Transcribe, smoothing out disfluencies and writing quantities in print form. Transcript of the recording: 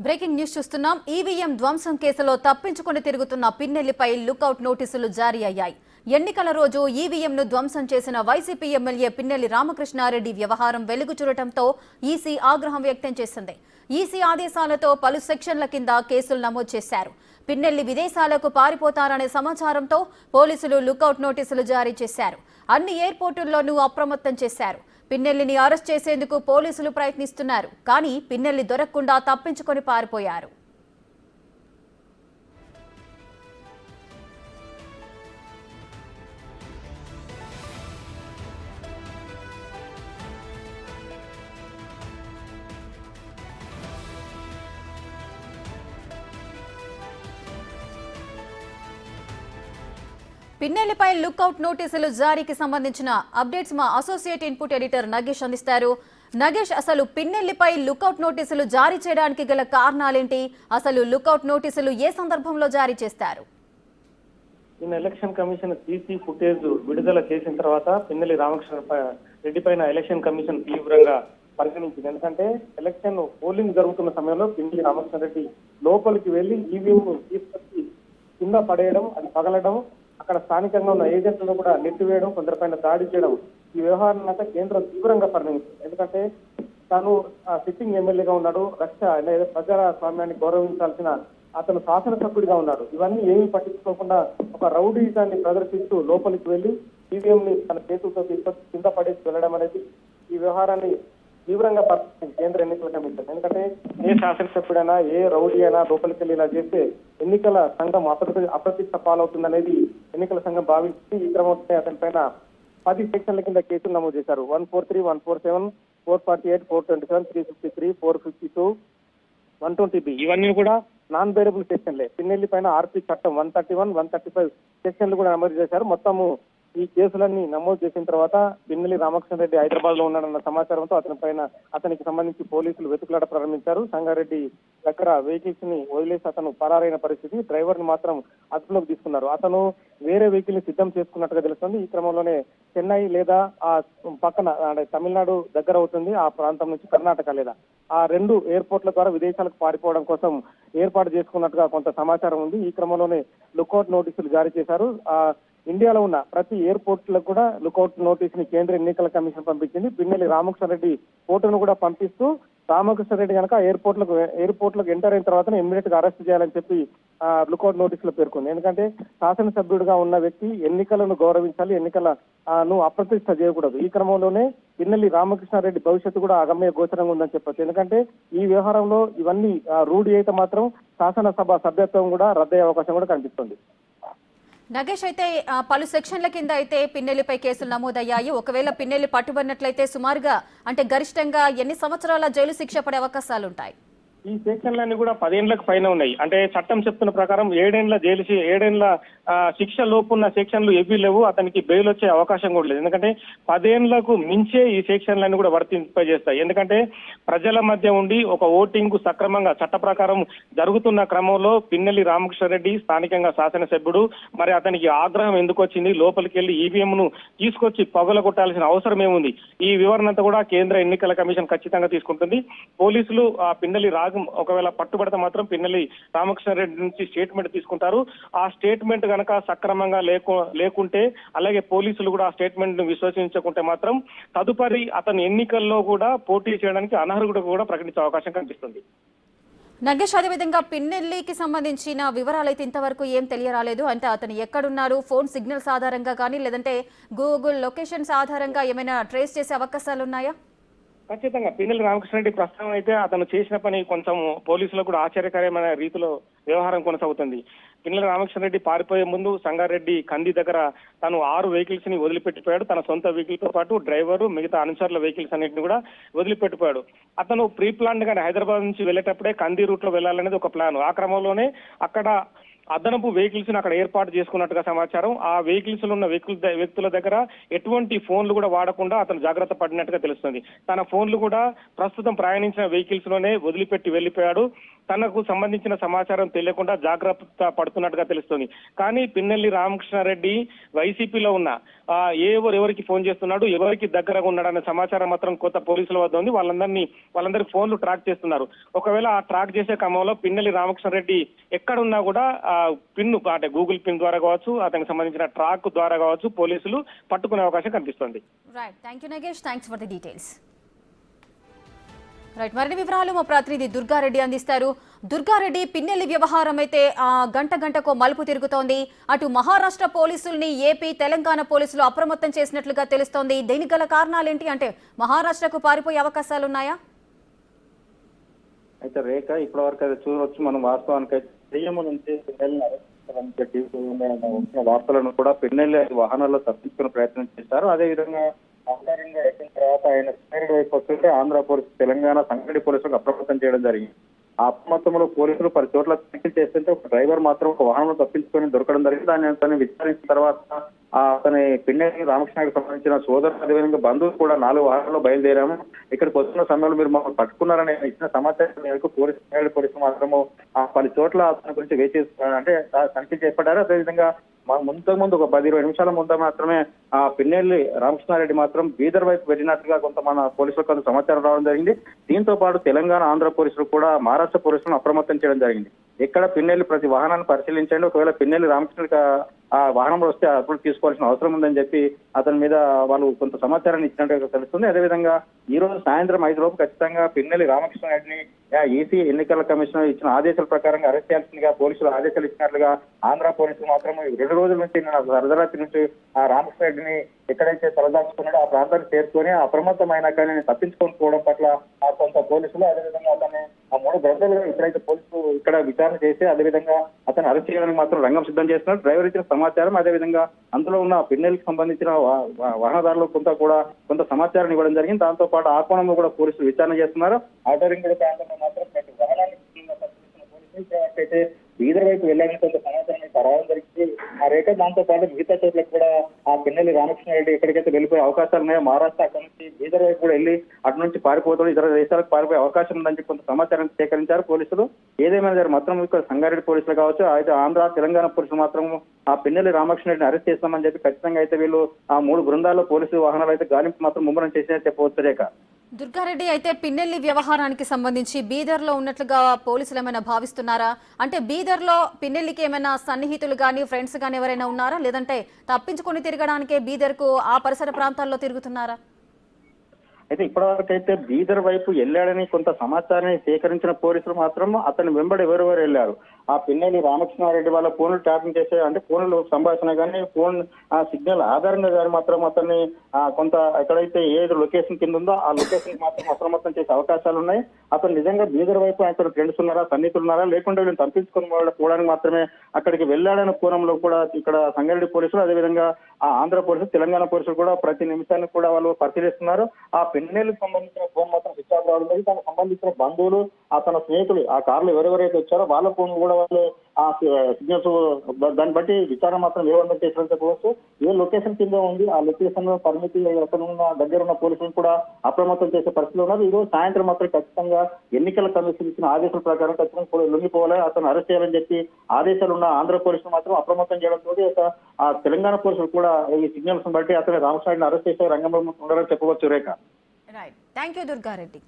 Breaking news చూస్తున్నాం. EVM ధ్వంసం కేసులో తప్పించుకొని తిరుగుతున్న పిన్నెల్లిపై లుకౌట్ నోటీసులు జారీ అయ్యాయి. ఎన్నికల రోజు ఈవీఎంను ధ్వంసం చేసిన వైసీపీ ఎమ్మెల్యే పిన్నెల్లి రామకృష్ణారెడ్డి వ్యవహారం వెలుగు చూడటంతో ఈసీ ఆగ్రహం వ్యక్తం చేసింది. ఈసీ ఆదేశాలతో పలు సెక్షన్ల కింద కేసులు నమోదు చేశారు. పిన్నెల్లి విదేశాలకు పారిపోతారనే సమాచారంతో పోలీసులు లుకౌట్ నోటీసులు జారీ చేశారు. అన్ని ఎయిర్పోర్టుల్లోనూ అప్రమత్తం చేశారు. పిన్నెల్లిని అరెస్ట్ చేసేందుకు పోలీసులు ప్రయత్నిస్తున్నారు. కానీ పిన్నెల్లి దొరకకుండా తప్పించుకొని పారిపోయారు. పిన్నెల్లిపై లుకౌట్ నోటీసులు జారీకి సంబంధించిన అప్డేట్స్ మా అసోసియేట్ ఇన్పుట్ ఎడిటర్ నగేష్ అందిస్తారు. నగేష్, అసలు పిన్నెల్లిపై లుకౌట్ నోటీసులు జారీ చేయడానికి గల కారణాలేంటి? అసలు లుకౌట్ నోటీసులు ఏ సందర్భంలో జారీ చేస్తారు? నిన్న ఎలక్షన్ కమిషన్ సీసీ ఫుటేజ్ విడుదల చేసిన తర్వాత పిన్నెల్లి రామకృష్ణ రెడ్డి పైన ఎలక్షన్ కమిషన్ తీవ్రంగా పరిగణించింది. ఎందుకంటే ఎలక్షన్ పోలింగ్ జరుగుతున్న సమయంలో పిన్నెల్లి రామకృష్ణ రెడ్డి లోపలికి వెళ్లి ఈవీఎం తీసుకొచ్చి కింద పడేయడం, అది పగలడం, అక్కడ స్థానికంగా ఉన్న ఏజెంట్లను కూడా నెట్టివేయడం, కొందరిపైన దాడి చేయడం, ఈ వ్యవహారాన్ని అంతా కేంద్రం తీవ్రంగా పరిగణించింది. ఎందుకంటే తాను సిట్టింగ్ ఎమ్మెల్యేగా ఉన్నాడు, ప్రజాస్వామ్యాన్ని గౌరవించాల్సిన అతను శాసనసభ్యుడిగా ఉన్నాడు. ఇవన్నీ ఏమీ పట్టించుకోకుండా ఒక రౌడీజాన్ని ప్రదర్శిస్తూ లోపలికి వెళ్లి ఈవీఎం ని తన చేతులతో తీసుకొచ్చి కింద పడేసి వెళ్ళడం అనేది ఈ వ్యవహారాన్ని తీవ్రంగా పరిస్థితి కేంద్ర ఎన్నికల కమిషన్. ఎందుకంటే ఏ శాసనసభ్యుడైనా, ఏ రౌడీ అయినా లోపలికి వెళ్ళి ఇలా చేస్తే ఎన్నికల సంఘం అప్రతిష్ట పాలవుతుందనేది ఎన్నికల సంఘం భావించి ఈ క్రమంలో అతని పైన 10 సెక్షన్ల కింద కేసులు నమోదు చేశారు. 143, 147, 448, 427, 353, 452, 120B ఇవన్నీ కూడా నాన్ బెయిలబుల్ సెక్షన్లే. పిన్నెల్లి పైన ఆర్పీ చట్టం 131, 135 సెక్షన్లు కూడా నమోదు చేశారు. మొత్తము ఈ కేసులన్నీ నమోదు చేసిన తర్వాత పిన్నెల్లి రామకృష్ణ రెడ్డి హైదరాబాద్ లో ఉన్నాడన్న సమాచారంతో అతనికి సంబంధించి పోలీసులు వెతుకులాట ప్రారంభించారు. సంగారెడ్డి దగ్గర వెహికల్స్ ని వదిలేసి అతను పరారైన పరిస్థితి. డ్రైవర్ ని మాత్రం అదుపులోకి తీసుకున్నారు. అతను వేరే వెహికల్ ని సిద్ధం చేసుకున్నట్టుగా తెలుస్తుంది. ఈ క్రమంలోనే చెన్నై లేదా ఆ పక్కన తమిళనాడు దగ్గర అవుతుంది, ఆ ప్రాంతం నుంచి కర్ణాటక లేదా ఆ 2 ఎయిర్పోర్ట్ల ద్వారా విదేశాలకు పారిపోవడం కోసం ఏర్పాటు చేసుకున్నట్టుగా కొంత సమాచారం ఉంది. ఈ క్రమంలోనే లుకౌట్ నోటీసులు జారీ చేశారు. ఇండియాలో ఉన్న ప్రతి ఎయిర్పోర్ట్లకు కూడా లుకౌట్ నోటీస్ ని కేంద్ర ఎన్నికల కమిషన్ పంపించింది. పిన్నెల్లి రామకృష్ణ రెడ్డి ఫోటోను కూడా పంపిస్తూ రామకృష్ణ రెడ్డి కనుక ఎయిర్పోర్ట్లకు ఎంటర్ అయిన తర్వాత ఇమ్మీడియట్ గా అరెస్ట్ చేయాలని చెప్పి లుకౌట్ నోటీసులో పేర్కొంది. ఎందుకంటే శాసనసభ్యుడిగా ఉన్న వ్యక్తి ఎన్నికలను గౌరవించాలి, ఎన్నికలను అప్రతిష్ట చేయకూడదు. ఈ క్రమంలోనే పిన్నెల్లి రామకృష్ణారెడ్డి భవిష్యత్తు కూడా అగమ్య గోచరంగా ఉందని చెప్పొచ్చు. ఎందుకంటే ఈ వ్యవహారంలో ఇవన్నీ రూఢి అయితే మాత్రం శాసనసభ సభ్యత్వం కూడా రద్దయ్యే అవకాశం కూడా కనిపిస్తుంది. నగేష్, అయితే పలు సెక్షన్ల కింద అయితే పిన్నెల్లిపై కేసులు నమోదయ్యాయి. ఒకవేళ పిన్నెల్లి పట్టుబడినట్లయితే సుమారుగా ఎన్ని సంవత్సరాల జైలు శిక్ష పడే అవకాశాలు ఉంటాయి? ఈ సెక్షన్లన్నీ కూడా 10 ఏళ్లకు పైన ఉన్నాయి. అంటే చట్టం చెప్తున్న ప్రకారం 7 ఏళ్ల జైలు, 7 ఏళ్ల శిక్ష లోపు ఉన్న సెక్షన్లు ఏవీ లేవు. అతనికి బెయిల్ వచ్చే అవకాశం కూడా లేదు. ఎందుకంటే 10 ఏళ్లకు మించే ఈ సెక్షన్లన్నీ కూడా వర్తింపజేస్తాయి. ఎందుకంటే ప్రజల మధ్య ఉండి ఒక ఓటింగ్ సక్రమంగా చట్ట ప్రకారం జరుగుతున్న క్రమంలో పిన్నెల్లి రామకృష్ణారెడ్డి స్థానికంగా శాసనసభ్యుడు, మరి అతనికి ఆగ్రహం ఎందుకు వచ్చింది, లోపలికి వెళ్లి ఈవీఎం ను తీసుకొచ్చి పగలగొట్టాల్సిన అవసరం ఏముంది? ఈ వివరణ అంతా కూడా కేంద్ర ఎన్నికల కమిషన్ ఖచ్చితంగా తీసుకుంటుంది. పోలీసులు పిన్నెల్లి ఒకవేళ పట్టుబడితే మాత్రం పిన్నెల్లి రామకృష్ణారెడ్డి నుంచి స్టేట్మెంట్ తీసుకుంటారు. ఆ స్టేట్మెంట్ కనుక సక్రమంగా లేకుంటే, అలాగే పోలీసులు కూడా ఆ స్టేట్మెంట్ ను విశ్వసించకుంటే మాత్రం తదుపరి అతను ఎన్నికల్లో కూడా పోటీ చేయడానికి అనర్హుడు కూడా ప్రకటించే అవకాశం కనిపిస్తుంది. నగేష్, అదేవిధంగా పిన్నెల్లికి సంబంధించిన వివరాలు అయితే ఇంతవరకు ఏం తెలియరాలేదు. అంటే అతను ఎక్కడున్నారు, ఫోన్ సిగ్నల్స్ ఆధారంగా కానీ లేదంటే గూగుల్ లొకేషన్స్ ఆధారంగా ఏమైనా ట్రేస్ చేసే అవకాశాలు ఉన్నాయా? ఖచ్చితంగా పిన్నెల్లి రామకృష్ణారెడ్డి ప్రస్తుతం అయితే అతను చేసిన పని కొంచెం పోలీసులకు కూడా ఆశ్చర్యకరమైన రీతిలో వ్యవహారం కొనసాగుతుంది. పిన్నెల్లి రామకృష్ణారెడ్డి పారిపోయే ముందు సంగారెడ్డి కంది దగ్గర తను 6 వెహికల్స్ ని వదిలిపెట్టిపోయాడు. తన సొంత వెహికల్ తో పాటు డ్రైవరు, మిగతా అనుచరుల వెహికల్స్ అన్నింటిని కూడా వదిలిపెట్టిపోయాడు. అతను ప్రీ ప్లాన్ గానే హైదరాబాద్ నుంచి వెళ్లేటప్పుడే కంది రూట్ లో వెళ్లాలనేది ఒక ప్లాన్. ఆ క్రమంలోనే అక్కడ అదనపు వెహికల్స్ ని అక్కడ ఏర్పాటు చేసుకున్నట్టుగా సమాచారం. ఆ వెహికల్స్ లో ఉన్న వ్యక్తుల దగ్గర ఎటువంటి ఫోన్లు కూడా వాడకుండా అతను జాగ్రత్త పడినట్టుగా తెలుస్తుంది. తన ఫోన్లు కూడా ప్రస్తుతం ప్రయాణించిన వెహికల్స్ లోనే వదిలిపెట్టి వెళ్లిపోయాడు. తనకు సంబంధించిన సమాచారం తెలియకుండా జాగ్రత్త పడుతున్నట్టుగా తెలుస్తోంది. కానీ పిన్నెల్లి రామకృష్ణారెడ్డి వైసీపీలో ఉన్న ఎవరికి ఫోన్ చేస్తున్నాడు, ఎవరికి దగ్గరగా ఉన్నాడనే సమాచారం మాత్రం కొత్త పోలీసుల వద్ద ఉంది. వాళ్ళందరి ఫోన్లు ట్రాక్ చేస్తున్నారు. ఒకవేళ ఆ ట్రాక్ చేసే క్రమంలో పిన్నెల్లి రామకృష్ణారెడ్డి ఎక్కడున్నా కూడా పిన్ అంటే గూగుల్ పిన్ ద్వారా కావచ్చు, అతనికి సంబంధించిన ట్రాక్ ద్వారా కావచ్చు పోలీసులు పట్టుకునే అవకాశం కనిపిస్తుంది. Right, thank you Nagesh, thanks for the details. Right, మరిన్ని వివరాలు మా ప్రతినిధి దుర్గారెడ్డి అందిస్తారు. దుర్గారెడ్డి, పిన్నెల్లి వ్యవహారం అయితే గంటకో మలుపు తిరుగుతోంది. అటు మహారాష్ట్ర పోలీసుల్ని ఏపీ, తెలంగాణ పోలీసులు అప్రమత్తం చేసినట్లుగా తెలుస్తోంది. దీనికి గల కారణాలేంటి? అంటే మహారాష్ట్రకు పారిపోయే అవకాశాలు ఉన్నాయా? అయితే రేఖ ఇప్పటివరకు అయితే చూడవచ్చు మనం వాస్తవానికి సీఎం నుంచి వార్తలను కూడా పిన్నెల్లి వాహనాల్లో తప్పించుకునే ప్రయత్నం చేశారు. అదేవిధంగా ఆధారంగా ఎక్కిన తర్వాత ఆయన సైడ్ వైపు వస్తుంటే ఆంధ్ర పోలీసు, తెలంగాణ సంగారెడ్డి పోలీసులకు అప్రమత్తం చేయడం జరిగింది. ఆ అప్రమత్తంలో పోలీసులు 10 చోట్ల తనిఖీలు చేస్తుంటే ఒక డ్రైవర్ మాత్రం ఒక వాహనంలో తప్పించుకొని దొరకడం జరిగింది. దాన్ని విచారించిన తర్వాత అతని పిన్నెల్లి రామకృష్ణకి సంబంధించిన సోదరు, అదేవిధంగా బంధువులు కూడా 4 వాహనాల్లో బయలుదేరాము. ఇక్కడికి వస్తున్న సమయంలో మీరు మమ్మల్ని పట్టుకున్నారని ఇచ్చిన సమాచారం మేరకు పోలీసులు మాత్రము 10 చోట్ల అతని గురించి వేచి అంటే తనిఖీ చేపట్టారు. అదేవిధంగా ముందు ఒక 10-20 నిమిషాల ముందు మాత్రమే ఆ పిన్నెల్లి రామకృష్ణారెడ్డి మాత్రం బీదర్ వైపు వెళ్ళినట్టుగా మన పోలీసులకు కొంత సమాచారం రావడం జరిగింది. దీంతో పాటు తెలంగాణ, ఆంధ్ర పోలీసులు కూడా మహారాష్ట్ర పోలీసులను అప్రమత్తం చేయడం జరిగింది. ఎక్కడ పిన్నెల్లి ప్రతి వాహనాన్ని పరిశీలించండి, ఒకవేళ పిన్నెల్లి రామకృష్ణుడికి ఆ వాహనంలో వస్తే అప్పుడు తీసుకోవాల్సిన అవసరం ఉందని చెప్పి అతని మీద వాళ్ళు కొంత సమాచారాన్ని ఇచ్చినట్టుగా తెలుస్తుంది. అదేవిధంగా ఈ రోజు సాయంత్రం 5 లోపు ఖచ్చితంగా పిన్నెల్లి రామకృష్ణారెడ్డిని ఈసీ ఎన్నికల కమిషన్ ఇచ్చిన ఆదేశాల ప్రకారంగా అరెస్ట్ చేయాల్సిందిగా పోలీసులు ఆదేశాలు ఇచ్చినట్లుగా ఆంధ్ర పోలీసులు మాత్రం 2 రోజుల నుంచి అర్ధరాత్రి నుంచి ఆ రామకృష్ణారెడ్డిని ఎక్కడైతే తలదాచుకున్నాడో ఆ ప్రాంతానికి చేరుకొని అప్రమత్తమైన కానీ తప్పించుకొని పోవడం పట్ల కొంత పోలీసులు, అదేవిధంగా అతన్ని ఆ 3 గంటలుగా ఇక్కడైతే పోలీసులు ఇక్కడ విచారణ చేసి అదేవిధంగా అతను అరెస్ట్ చేయడానికి మాత్రం రంగం సిద్ధం చేస్తున్నారు. డ్రైవర్ ఇచ్చిన సమాచారం, అదేవిధంగా అందులో ఉన్న పిన్నెల్లికి సంబంధించిన వాహనదారులు కొంత సమాచారం ఇవ్వడం జరిగింది. దాంతో పాటు ఆ కోణంలో కూడా పోలీసులు విచారణ చేస్తున్నారు. ఆటోరింగ్ ప్రాంతంలో మాత్రం ప్రతి వాహనాన్ని పోలీసులు అయితే బీదర్ వైపు వెళ్ళాలని కొంత సమాచారం రావడం జరిగింది. ఆ రేఖ దాంతో పాటు మిగతా చోట్లకు కూడా ఆ పిన్నెల్లి రామకృష్ణారెడ్డి ఎక్కడికైతే వెళ్ళిపోయే అవకాశాలు ఉన్నాయో మహారాష్ట్ర అక్కడి నుంచి బీదర్ వైపు కూడా వెళ్ళి అటు నుంచి పారిపోతాడు, ఇతర దేశాలకు పారిపోయే అవకాశం ఉందని చెప్పి కొంత సమాచారం సేకరించారు పోలీసులు. ఏదేమైనా సరే మాత్రం ఇక్కడ సంగారెడ్డి పోలీసులు కావచ్చు, అయితే ఆంధ్ర, తెలంగాణ పోలీసులు మాత్రం ఆ పిన్నెల్లి రామకృష్ణారెడ్డిని అరెస్ట్ చేస్తామని చెప్పి ఖచ్చితంగా అయితే వీళ్ళు ఆ 3 బృందాల్లో పోలీసు వాహనాలు అయితే గాలింపు మాత్రం ముమ్మరం చేసినట్టు చెప్పవచ్చు రేఖ. దుర్గారెడ్డి, అయితే పిన్నెల్లి వ్యవహారానికి సంబంధించి బీదర్లో ఉన్నట్లుగా పోలీసులు ఏమైనా భావిస్తున్నారా? అంటే బీదర్లో పిన్నెల్లికి ఏమైనా సన్నిహితులు కానీ, ఫ్రెండ్స్ కానీ ఎవరైనా ఉన్నారా? లేదంటే తప్పించుకొని తిరగడానికే బీదర్కు ఆ పరిసర ప్రాంతాల్లో తిరుగుతున్నారా? అయితే ఇప్పటివరకు అయితే బీదర్ వైపు వెళ్ళాడని కొంత సమాచారాన్ని సేకరించిన పోలీసులు మాత్రం అతని వెంబడి ఎవరెవరు వెళ్ళారు, ఆ పిన్నెల్లి రామకృష్ణారెడ్డి వాళ్ళ ఫోన్లు ట్యాపింగ్ చేసే అంటే ఫోన్లు సంభాషణ కానీ ఫోన్ ఆ సిగ్నల్ ఆధారంగా కానీ మాత్రం అతన్ని కొంత ఎక్కడైతే ఏది లొకేషన్ కింద ఉందో ఆ లొకేషన్ మాత్రం అప్రమత్తం చేసే అవకాశాలు ఉన్నాయి. అతను నిజంగా బీదర్ వైపు అతను ఫ్రెండ్స్ ఉన్నారా, సన్నిహితులు ఉన్నారా, లేకుంటే వీళ్ళని తప్పించుకొని పోవడానికి మాత్రమే అక్కడికి వెళ్ళాడనే కోణంలో కూడా ఇక్కడ సంగారెడ్డి పోలీసులు, అదేవిధంగా ఆ ఆంధ్ర పోలీసులు, తెలంగాణ పోలీసులు కూడా ప్రతి నిమిషానికి కూడా వాళ్ళు పరిశీలిస్తున్నారు. ఆ పిన్నెల్లికి సంబంధించిన ఫోన్ మాత్రం స్విచ్ ఆఫ్ రావడం జరిగింది. తనకు సంబంధించిన బంధువులు, అతని స్నేహితులు ఆ కార్లు ఎవరెవరైతే వచ్చారో వాళ్ళ ఫోన్ కూడా వాళ్ళు ఆ సిగ్నల్స్ దాన్ని బట్టి విచారణ మాత్రం ఏమన్నా చేసినట్టు చెప్పవచ్చు. ఏ లొకేషన్ కింద ఉంది ఆ లొకేషన్ పరిమితి ఎక్కడ ఉన్న దగ్గర ఉన్న పోలీసులు కూడా అప్రమత్తం చేసే పరిస్థితులు ఉన్నారు. ఈ రోజు సాయంత్రం మాత్రం ఖచ్చితంగా ఎన్నికల కమిషన్ ఇచ్చిన ఆదేశాల ప్రకారం ఖచ్చితంగా లొంగిపోవాలి, అతను అరెస్ట్ చేయాలని చెప్పి ఆదేశాలు ఉన్న ఆంధ్ర పోలీసులు మాత్రం అప్రమత్తం చేయడంతో ఆ తెలంగాణ పోలీసులు కూడా ఈ సిగ్నల్స్ బట్టి అతను రామకృష్ణారెడ్డిని అరెస్ట్ చేసే రంగంలో ఉండాలని చెప్పవచ్చు Rekha. Right, thank you Durga Reddy.